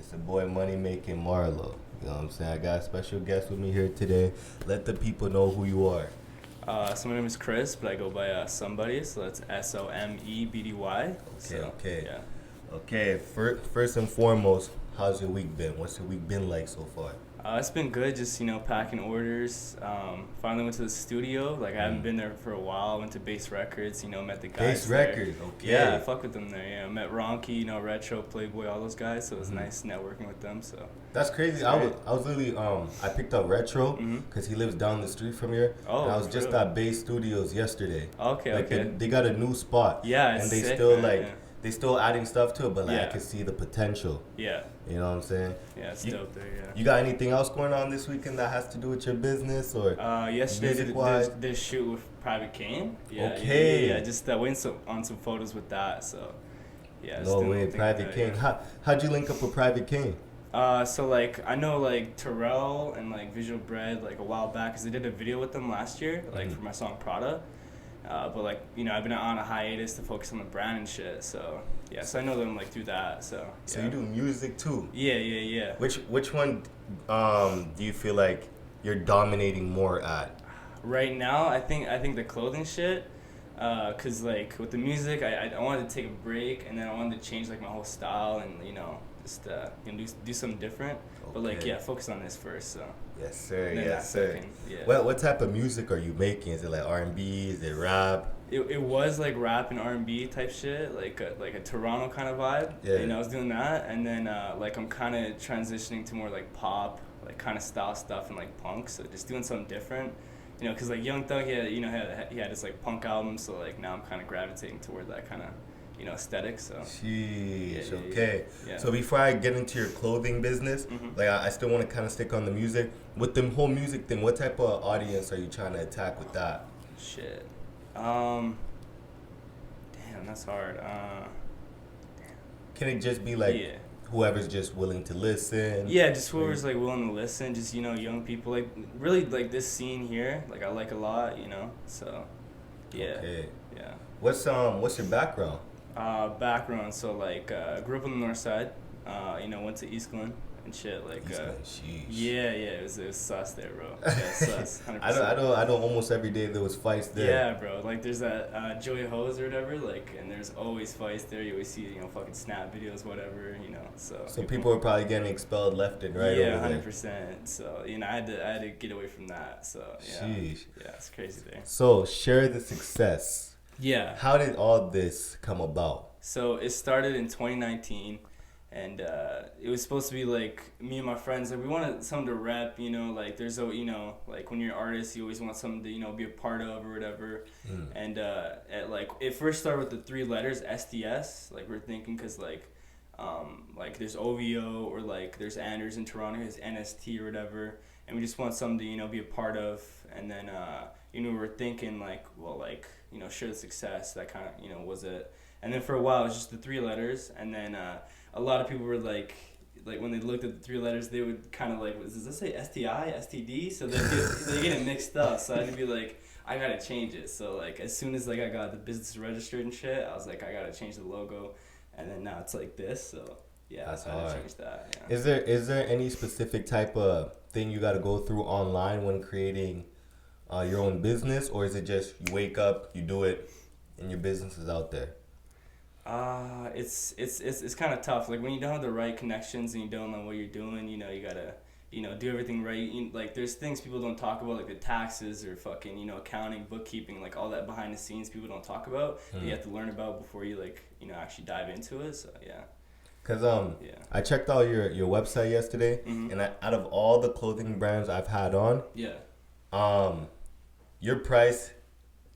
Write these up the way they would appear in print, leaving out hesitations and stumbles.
It's the boy Money Making Marlo. You know what I'm saying? I got a special guest with me here today. Let the people know who you are. So my name is Chris, but I go by Somebody, so that's SOMEBDY. Okay. First and foremost, how's your week been? What's your week been like so far? It's been good, just, packing orders. Finally went to the studio. Like, I haven't been there for a while. Went to Base Records, met the guys Base there. Records, okay. Yeah, I fuck with them there, met Ronky, Retro, Playboy, all those guys, so it was nice networking with them, so. That's crazy. I was literally, I picked up Retro because he lives down the street from here. Oh, and I was just at Base Studios yesterday. Okay. They got a new spot. Yeah, it's and they sick, still man, they still adding stuff to it, but Yeah. I can see the potential. Yeah. You know what I'm saying? Yeah, it's dope there, yeah. You got anything else going on this weekend that has to do with your business or yesterday music-wise? did a shoot with Private Kane. Okay. Yeah, just waiting on some photos with that, so. Yeah. No way, Private Kane. Yeah. How'd you link up with Private Kane? So I know Terrell and Visual Bread a while back because I did a video with them last year for my song Prada, but I've been on a hiatus to focus on the brand and shit. So yeah, so I know them through that. So yeah. So you do music too? Yeah. Which one do you feel like you're dominating more at? Right now, I think the clothing shit. Cause with the music, I wanted to take a break and then I wanted to change my whole style and just do something different. Okay. But focus on this first. So Yes sir, then yes sir. second, yeah. What type of music are you making? Is it R&B? Is it rap? It was rap and R&B type shit, like a Toronto kind of vibe. Yeah. I was doing that, and then I'm kind of transitioning to more pop, kind of style stuff and punk. So just doing something different. Because Young Thug, he had this punk album, so now I'm kind of gravitating toward that kind of aesthetic. So. Sheesh. Yeah, Okay. Yeah. So before I get into your clothing business, I still want to kind of stick on the music. With the whole music thing, what type of audience are you trying to attack with that? Shit. Damn, that's hard. Can it just be whoever's just willing to listen? Yeah, just whoever's willing to listen. Just young people. Really this scene here. I like a lot. So. Yeah. Okay. Yeah. What's your background? Background. So grew up on the north side. Went to East Glen and shit. Sheesh. Yeah. It was sus there, bro. Yeah, sus. 100%. I know. Almost every day there was fights there. Yeah, bro. There's that Joey Hose or whatever. And there's always fights there. You always see fucking snap videos, whatever. So people were probably getting expelled left and right. Yeah, over there. 100%. So I had to get away from that. So yeah. Sheesh. Yeah, it's crazy there. So ShareTheSuccess. Yeah. How did all this come about? So it started in 2019, and it was supposed to be me and my friends. We wanted something to rep. There's a when you're an artist, you always want something to be a part of or whatever. And it first started with the three letters SDS. We're thinking because there's OVO or there's Anders in Toronto, his NST or whatever, and we just want something to be a part of. And then we're thinking ShareTheSuccess, that kind of was it. And then for a while it was just the three letters, and then a lot of people were when they looked at the three letters, they would kind of does this say STI, STD? So they get it mixed up. So I had to be I gotta change it. So as soon as I got the business registered and shit, I was I gotta change the logo, and then now it's this. So yeah, that's I had hard. to change that. Yeah. Is there any specific type of thing you got to go through online when creating your own business, or is it just you wake up, you do it, and your business is out there? It's kind of tough. When you don't have the right connections and you don't know what you're doing, you gotta do everything right. There's things people don't talk about, the taxes or fucking accounting, bookkeeping, all that behind the scenes people don't talk about. That you have to learn about before you actually dive into it. So yeah. Cause I checked out your website yesterday, and out of all the clothing brands I've had on, your price,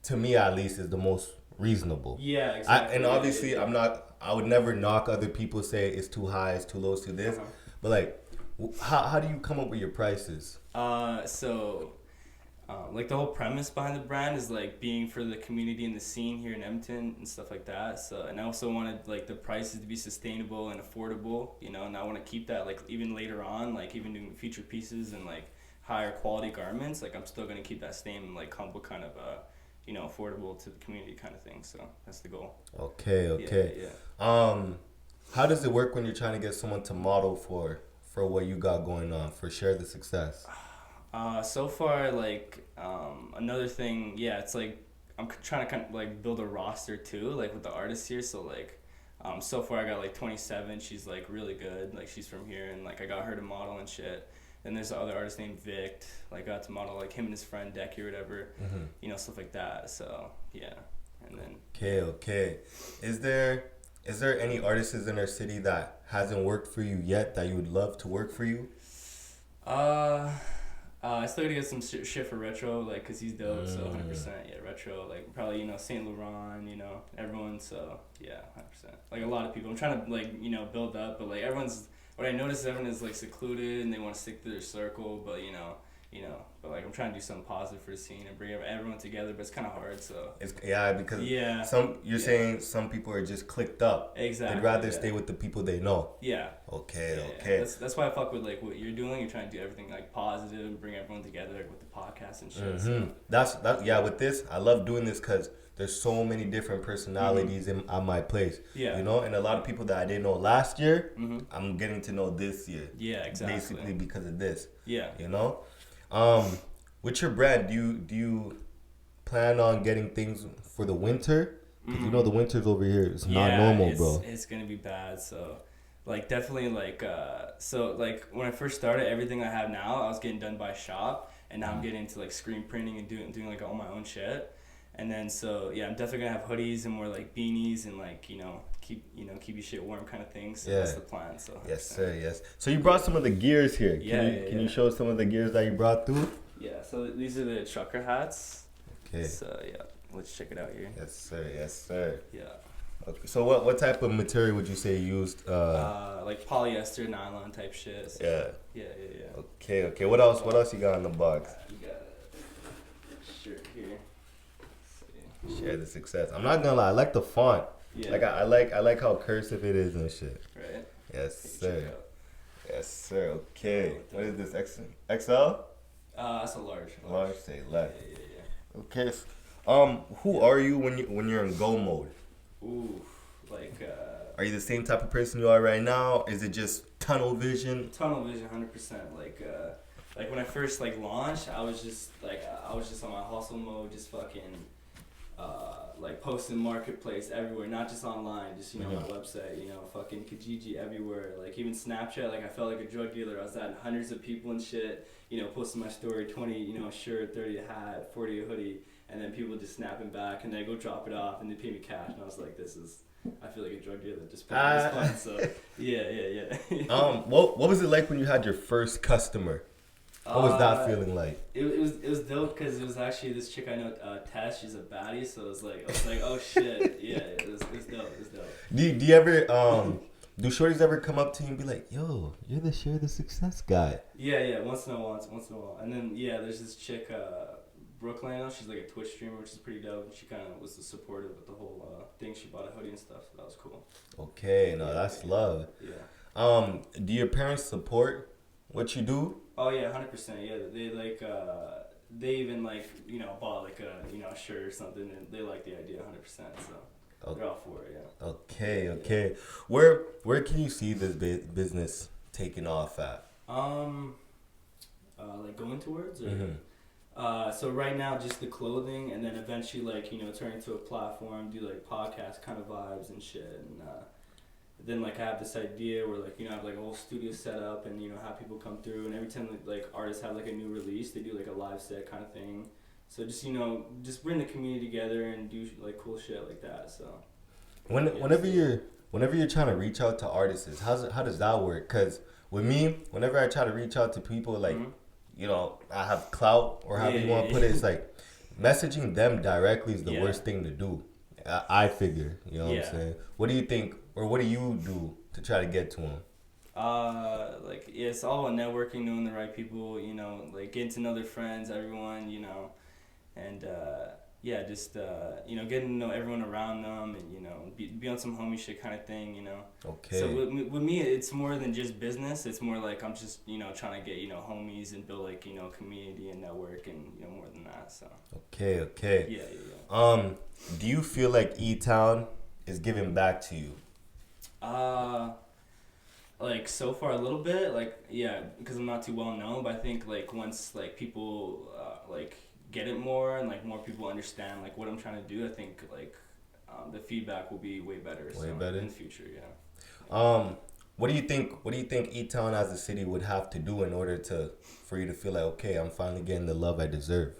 to me at least, is the most reasonable. Yeah, exactly. And obviously, I would never knock other people, say it's too high, it's too low, it's too this. But how do you come up with your prices? The whole premise behind the brand is being for the community and the scene here in Edmonton and stuff like that. So, and I also wanted the prices to be sustainable and affordable, and I want to keep that even later on, even doing future pieces and higher quality garments. I'm still gonna keep that same humble kind of affordable to the community kind of thing. So that's the goal. Okay. Yeah. how does it work when you're trying to get someone to model for what you got going on for Share the Success? So far, like, another thing, yeah, it's like I'm trying to kind of like build a roster too, like with the artists here. So like, so far I got like 27. She's like really good. Like she's from here, and like I got her to model and shit. Then there's the other artist named Vic. Like got to model like him and his friend Decky or whatever. You know, stuff like that. So yeah, and then. Okay. Is there any artists in our city that hasn't worked for you yet that you would love to work for you? I still gotta get some shit for Retro, like, cause he's dope, so 100%, yeah, Retro, like, probably, you know, Saint Laurent, you know, everyone, so, yeah, 100%. Like, a lot of people, I'm trying to, like, you know, build up, but, like, what I notice is everyone is, like, secluded, and they want to stick to their circle, but, you know, but, like, I'm trying to do something positive for the scene and bring everyone together, but it's kind of hard, so. Because you're saying some people are just clicked up. Exactly. They'd rather stay with the people they know. Yeah. Okay. That's why I fuck with, like, what you're doing. You're trying to do everything, like, positive and bring everyone together, like, with the podcast and shit. So. With this, I love doing this because there's so many different personalities on my place. Yeah. You know, and a lot of people that I didn't know last year, I'm getting to know this year. Yeah, exactly. Basically because of this. Yeah. You know? With your brand, do you plan on getting things for the winter? Because you know the winter's over here. It's not normal, bro. It's gonna be bad. So, like, definitely, like, when I first started, everything I have now, I was getting done by shop, and now I'm getting into like screen printing and doing like all my own shit. And then so yeah, I'm definitely gonna have hoodies and more like beanies and like keep your shit warm kind of thing. So that's the plan. So yes, sir. Yes. So you brought some of the gears here. Can you show some of the gears that you brought through? Yeah. So these are the trucker hats. Okay. So yeah, let's check it out here. Yes, sir. Yes, sir. Yeah. Okay. So what type of material would you say you used? Like polyester, nylon type shit. So yeah. Okay. What else you got in the box? You got a shirt here. Share the Success. I'm not gonna lie, I like the font. Yeah. Like I like how cursive it is and shit. Right. Yes, sir. Yes, sir. Okay. What is this? XL? That's a large. Large. Say left. Yeah. Okay. Who are you when you're in go mode? Ooh, like. Are you the same type of person you are right now? Is it just tunnel vision? Tunnel vision, 100%. Like when I first like launched, I was just on my hustle mode, just fucking. Like posting marketplace everywhere, not just online, just my website, fucking Kijiji everywhere, like even Snapchat. Like I felt like a drug dealer. I was at hundreds of people and shit, posting my story, 20 a shirt, 30 a hat, 40 a hoodie, and then people just snapping back, and then I go drop it off and they pay me cash, and I was like, I feel like a drug dealer just playing this fun. So yeah. What was it like when you had your first customer? What was that feeling like? It was dope because it was actually this chick I know, Tess. She's a baddie, so I was like, oh shit, yeah, it was dope. It was dope. Do you ever do shorties ever come up to you and be like, yo, you're the Share the Success guy? Yeah, once in a while. And then there's this chick, Brooklyn. She's like a Twitch streamer, which is pretty dope. She kind of was supportive with the whole thing. She bought a hoodie and stuff, so that was cool. Okay, that's love. Yeah. Do your parents support what you do? Oh yeah, 100%. Yeah, they like they even like bought like a shirt or something, and they like the idea 100%. So they're all for it. Yeah. Okay. Where can you see this business taking off at? Like going towards or. So right now just the clothing, and then eventually like turn into a platform, do like podcast kind of vibes and shit, and then like I have this idea where like I have like a whole studio set up, and have people come through, and every time like artists have like a new release, they do like a live set kind of thing. So just just bring the community together and do like cool shit like that. So whenever you're trying to reach out to artists, how does that work? Because with me, whenever I try to reach out to people, like I have clout or however you want to put it, it's like messaging them directly is the worst thing to do. I figure, what I'm saying. What do you think, or what do you do to try to get to them? It's all about networking, knowing the right people, like getting to know their friends, everyone, and just getting to know everyone around them, and be on some homie shit kind of thing, Okay. So with me, it's more than just business. It's more like I'm just trying to get homies and build like community and network, and more than that. So. Okay. Yeah. Do you feel like E-Town is giving back to you? Like so far a little bit, like yeah, because I'm not too well known, but I think like once like people like get it more and like more people understand like what I'm trying to do, I think like the feedback will be way better. Way better in the future, yeah. What do you think? What do you think E-Town as a city would have to do in order for you to feel like, okay, I'm finally getting the love I deserve?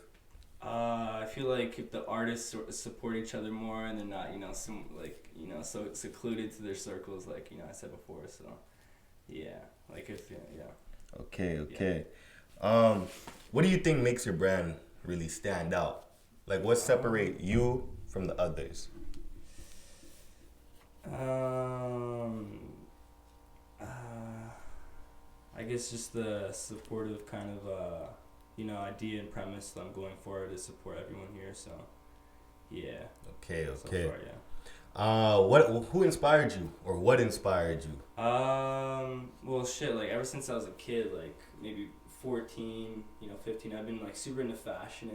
I feel like if the artists support each other more and they're not, some like so secluded to their circles, like I said before. So yeah, like if yeah. Okay. What do you think makes your brand really stand out? Like, what separate you from the others? I guess just the supportive kind of idea and premise that I'm going for to support everyone here. So yeah. Okay. So far, yeah. Who inspired you, or what inspired you? Well, shit. Like ever since I was a kid, like maybe 14, 15, I've been like super into fashion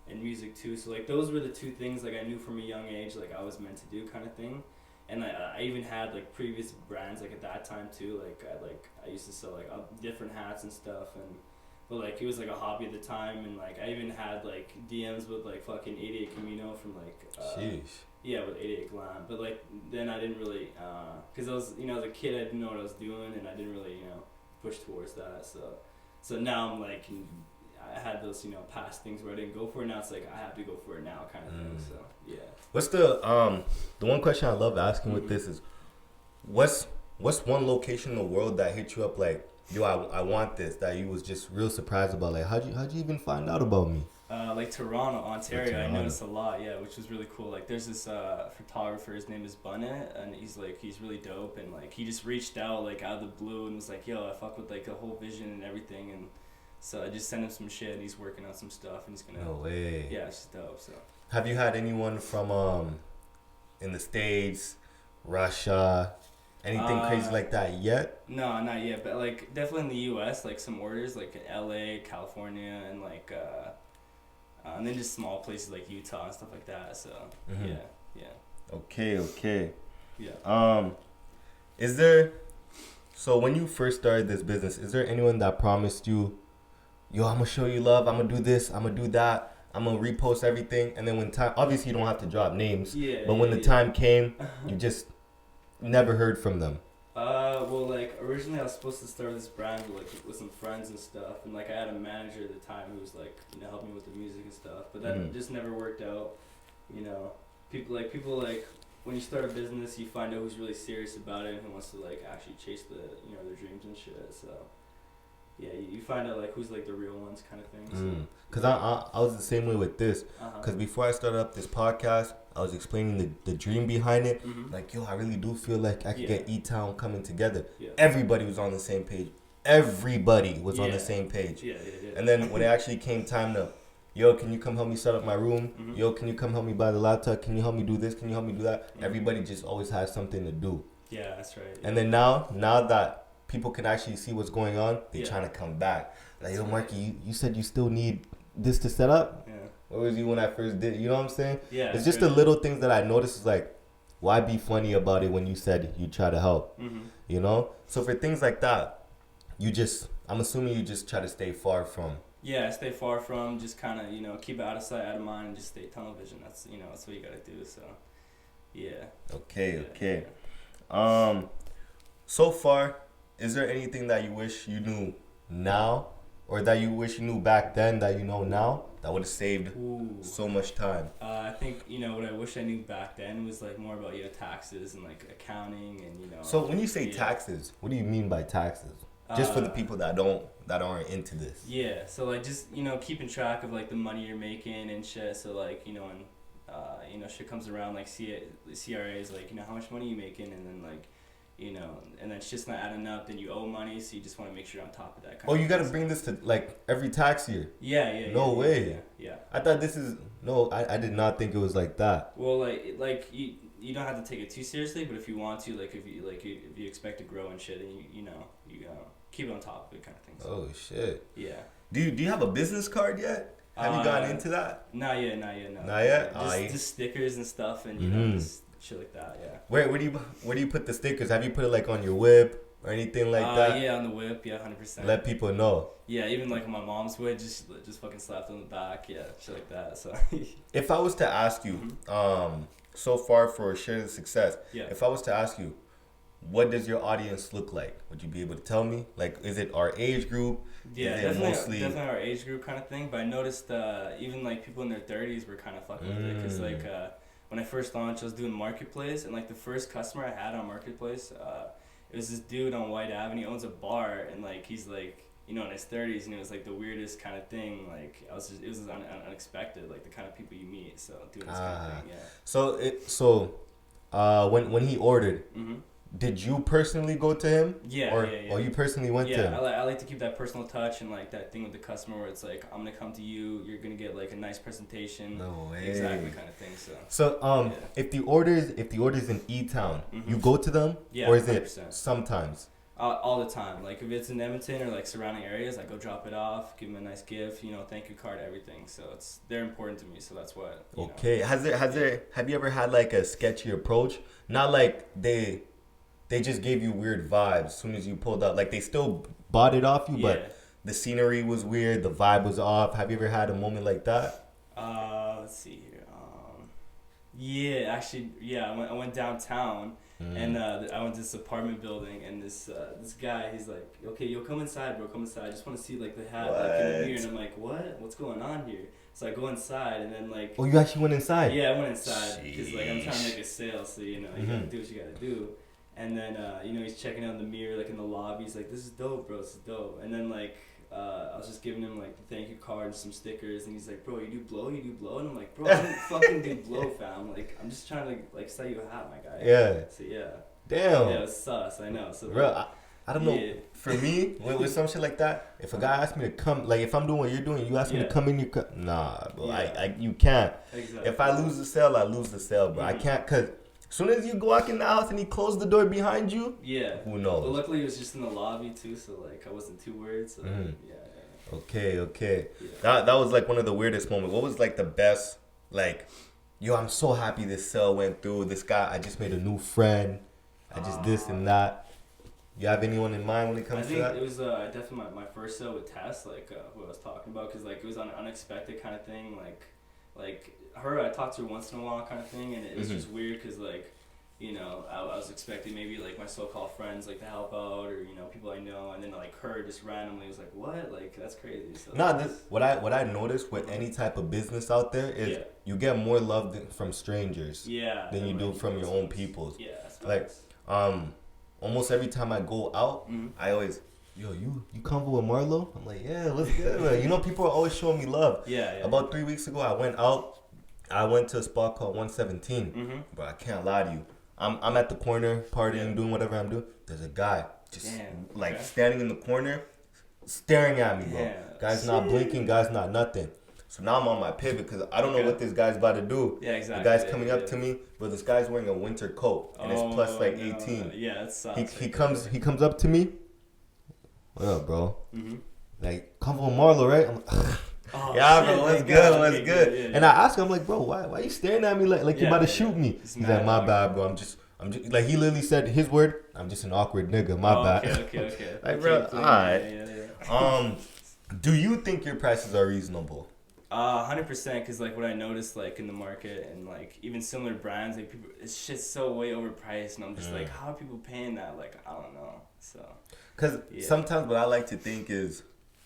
and music too. So like those were the two things like I knew from a young age like I was meant to do kind of thing. And I even had like previous brands like at that time too. Like I used to sell like different hats and stuff, but like it was like a hobby at the time. And like I even had like DMs with like fucking 88 Camino from like Sheesh. yeah, with 88 Glam. But like then I didn't really because I was as a kid I didn't know what I was doing and I didn't really push towards that. So now I'm like I had those past things where I didn't go for it. Now it's like I have to go for it now kind of thing. So yeah. What's the one question I love asking with this is, what's one location in the world that hit you up like, yo, I want this, that you was just real surprised about? Like, how'd you even find out about me? Like Toronto, Ontario, I noticed a lot, yeah, which was really cool. Like there's this photographer, his name is Bunnet, and he's really dope, and like he just reached out like out of the blue and was like, yo, I fuck with like the whole vision and everything, and so I just sent him some shit and he's working on some stuff and he's gonna. No way. Yeah, it's just dope. So. Have you had anyone from in the States, Russia, anything crazy like that yet? No, not yet, but like definitely in the U.S. like some orders like in L.A., California, and like and then just small places like Utah and stuff like that. So yeah. Okay. Yeah. Is there? So when you first started this business, is there anyone that promised you, yo, I'm gonna show you love, I'm gonna do this, I'm gonna do that, I'm gonna repost everything, and then when time, obviously you don't have to drop names, but when the time came, you just never heard from them? Well, like originally I was supposed to start this brand with some friends and stuff, and like I had a manager at the time who was like helping me with the music and stuff, but that just never worked out. People like when you start a business, you find out who's really serious about it and who wants to like actually chase the their dreams and shit. So yeah, you find out like who's like the real ones kind of thing. Cause I was the same way with this. Cause before I started up this podcast, I was explaining the dream behind it. Like, yo, I really do feel like I could get E-Town coming together. Yeah. Everybody was on the same page. Everybody was on the same page. Yeah. And then when it actually came time to, yo, can you come help me set up my room? Yo, can you come help me buy the laptop? Can you help me do this? Can you help me do that? Everybody just always has something to do. Yeah, that's right. Yeah. And then now that people can actually see what's going on, they're trying to come back. Like, yo, Marky, you said you still need this to set up? Yeah. Where was you when I first did? You know what I'm saying? Yeah. It's just the little things that I noticed is like, why be funny about it when you said you try to help? You know? So for things like that, I'm assuming you just try to stay far from. Yeah, stay far from, just kind of, keep it out of sight, out of mind, and just stay tunnel vision. That's, that's what you got to do. So, yeah. Okay. So far, is there anything that you wish you knew now, or that you wish you knew back then that you know now, that would have saved so much time? I think what I wish I knew back then was like more about taxes and like accounting and So when you say taxes, what do you mean by taxes? Just for the people that aren't into this. Yeah, so like just keeping track of like the money you're making and shit. So like when shit comes around like CRA is like how much money you making, and then like and then it's just not adding up, then you owe money, so you just want to make sure you're on top of that kind of you got to bring this to like every tax year? Yeah. No way. Yeah. I thought I did not think it was like that. Well, like you don't have to take it too seriously, but if you want to, like if you expect to grow and shit, and you keep it on top of it kind of thing. So. Oh shit. Yeah. Do you have a business card yet? Have you gotten into that? Not yet. No. Not yet? Just stickers and stuff, and shit like that. Yeah. Where do you put the stickers? Have you put it like on your whip or anything like that? Yeah, on the whip. Yeah, 100%. Let people know. Yeah, even like on my mom's whip, just fucking slapped on the back. Yeah, shit like that. So. If I was to ask you, so far for Share the Success, yeah. if I was to ask you, what does your audience look like? Would you be able to tell me? Like, is it our age group? Yeah, definitely our age group kind of thing. But I noticed even like people in their 30s were kind of fucking with it, because like when I first launched, I was doing Marketplace, and like the first customer I had on Marketplace, it was this dude on White Avenue. He owns a bar, and like he's like, you know, in his 30s, and it was like the weirdest kind of thing. Like it was unexpected, like the kind of people you meet. So doing this kind of thing, yeah. So when he ordered. Mm-hmm. Did you personally go to him? Yeah, Or you personally went to him? Yeah, I like to keep that personal touch and like that thing with the customer where it's like, I'm gonna come to you, you're gonna get like a nice presentation. No way. Exactly, kind of thing. So if the order's in E-Town, you go to them? Yeah, or is 100%. it sometimes? All the time. Like if it's in Edmonton or like surrounding areas, I go drop it off, give them a nice gift, you know, thank you card, everything. So they're important to me. So that's what. Okay. Know. Have you ever had like a sketchy approach? Not like they just gave you weird vibes as soon as you pulled up. Like, they still bought it off you, but the scenery was weird, the vibe was off. Have you ever had a moment like that? Let's see here. Yeah, actually, I went downtown, and I went to this apartment building, and this guy, he's like, okay, yo, come inside, bro, come inside. I just want to see, like, the hat like, in the mirror. And I'm like, what? What's going on here? So I go inside, and then, like... Oh, you actually went inside? Yeah, I went inside, because, like, I'm trying to make a sale, so, you know, you gotta do what you gotta do. And then, you know, he's checking out the mirror, like, in the lobby. He's like, this is dope, bro. This is dope. And then, like, I was just giving him, like, the thank you card and some stickers. And he's like, bro, you do blow? You do blow? And I'm like, bro, I don't fucking do blow, fam. Like, I'm just trying to, like, sell you a hat, my guy. Yeah. So, yeah. Damn. Yeah, it was sus. I know. So, bro, I don't know. For me, with some shit like that, if a guy asks me to come, like, if I'm doing what you're doing, you ask me to come in, nah, bro. You can't. Exactly. If I lose the sale, I lose the sale, bro. I can't, because... As soon as you go walk in the house and he closed the door behind you, who knows? Well, luckily it was just in the lobby too, so like I wasn't too worried. So Okay. Yeah. That was like one of the weirdest moments. What was like the best? Like, yo, I'm so happy this sale went through. This guy, I just made a new friend. I just this and that. You have anyone in mind when it comes to that? I think it was definitely my first sale with Tess, like who I was talking about, because like it was an unexpected kind of thing, like her, I talked to her once in a while kind of thing, and it was just weird because, like, you know, I was expecting maybe, like, my so-called friends, like, to help out, or, you know, people I know, and then, like, her just randomly was like, what? Like, that's crazy. So what I noticed with any type of business out there is you get more love from strangers than you do from your own peoples. Yeah. Like, almost every time I go out, I always... Yo, you convo with Marlo? I'm like, yeah, what's good? Like, you know, people are always showing me love. Yeah. About 3 weeks ago, I went out. I went to a spot called 117. But I can't lie to you. I'm at the corner partying, doing whatever I'm doing. There's a guy just standing in the corner, staring at me, bro. Yeah. Guy's not blinking. Guy's not nothing. So now I'm on my pivot because I don't know what this guy's about to do. Yeah, exactly. The guy's coming up to me, but this guy's wearing a winter coat and it's plus like 18. Yeah, that sucks. He comes up to me. What up, bro? Like, come from Marlo, right? I'm like, yeah, bro, what's good? Yeah. And I asked him, I'm like, bro, why you staring at me like you're about to shoot me? He's like, my bad, bro. I'm just like, he literally said his word. I'm just an awkward nigga. My bad. Okay. Like, bro, all right. Do you think your prices are reasonable? 100%, because like what I noticed like in the market and like even similar brands, like people, it's just so way overpriced, and I'm just like, how are people paying that? Like, I don't know. So. Because sometimes what I like to think is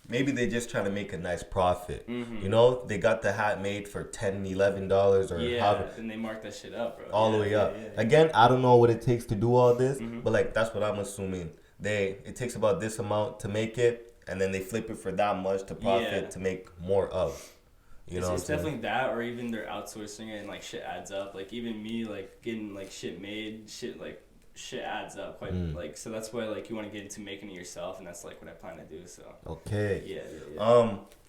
maybe they just trying to make a nice profit. You know, they got the hat made for $10, $11 or however. And they mark that shit up, bro. All the way up. Again, I don't know what it takes to do all this, but like that's what I'm assuming. It takes about this amount to make it, and then they flip it for that much to profit to make more of. You know, it's definitely that, or even they're outsourcing it and like shit adds up. Like even me, like getting like shit made, shit adds up quite like, so that's why like you want to get into making it yourself, and that's like what I plan to do. So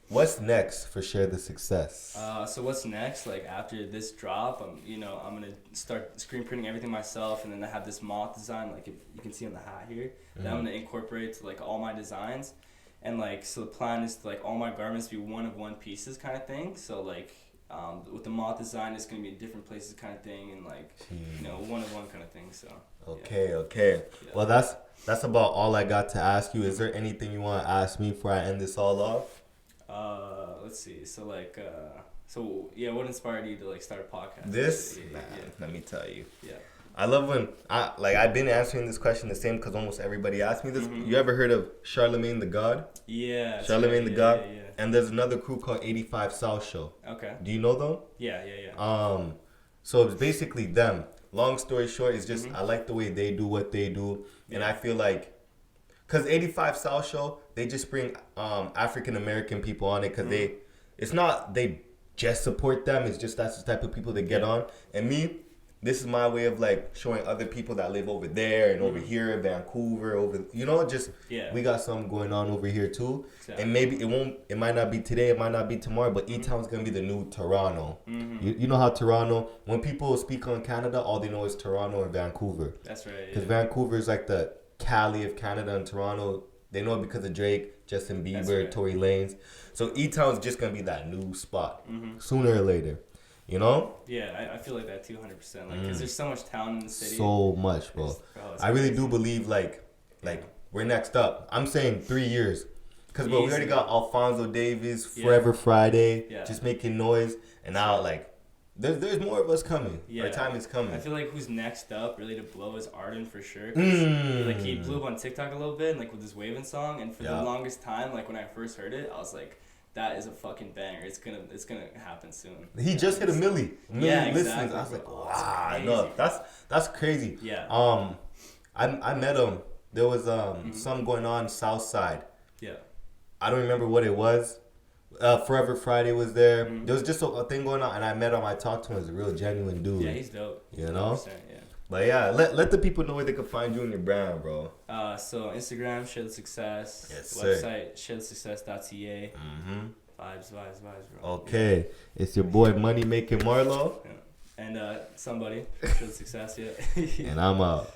what's next for Share the Success? So what's next, like after this drop, I'm gonna start screen printing everything myself, and then I have this moth design, like you can see on the hat here, that I'm gonna incorporate to like all my designs. And like, so the plan is to like all my garments be one of one pieces kind of thing. So like With the moth design, it's gonna be in different places, kind of thing, and like one of one kind of thing. So. Okay. Yeah. Well, that's about all I got to ask you. Is there anything you want to ask me before I end this all off? Let's see. So like, what inspired you to like start a podcast? This, let me tell you. Yeah. I love when I've been answering this question the same because almost everybody asks me this. You ever heard of Charlemagne the God? Yeah. Charlemagne the God. Yeah. And there's another crew called 85 South Show. Okay. Do you know them? Yeah. So it's basically them. Long story short, it's just I like the way they do what they do, and I feel like, cause 85 South Show, they just bring African American people on it, cause they just support them. It's just that's the type of people they get on, and me. This is my way of like showing other people that live over there and over here, Vancouver, we got something going on over here too. Exactly. And maybe it might not be today, it might not be tomorrow, but E-Town's gonna be the new Toronto. You know how Toronto, when people speak on Canada, all they know is Toronto and Vancouver. That's right. Because Vancouver is like the Cali of Canada, and Toronto, they know it because of Drake, Justin Bieber, Tory Lanez. So E-Town's just gonna be that new spot sooner or later. You know? Yeah, I feel like that too, 100%. Like, cause there's so much talent in the city. So much, bro. I really do believe like we're next up. I'm saying 3 years, cause bro, we already got Alfonso Davis, Forever Friday, just making noise, and now like there's more of us coming. Yeah. Our time is coming. I feel like who's next up really to blow is Arden for sure. Like he blew up on TikTok a little bit, and like with his Wavin' song, and for the longest time, like when I first heard it, I was like, that is a fucking banger. It's gonna happen soon. He just hit a million exactly. listens. I was like, wow, no, that's crazy. Yeah. I met him. There was something going on South Side. Yeah. I don't remember what it was. Forever Friday was there. There was just a thing going on, and I met him. I talked to him. He's a real genuine dude. Yeah, he's dope. You know. Yeah. But yeah, let the people know where they can find you and your brand, bro. So Instagram, ShareTheSuccess. Yes, website, ShareTheSuccess.ca. Vibes, bro. Okay, it's your boy Money Making Marlo. Yeah. And somebody, ShareTheSuccess, yeah. And I'm out.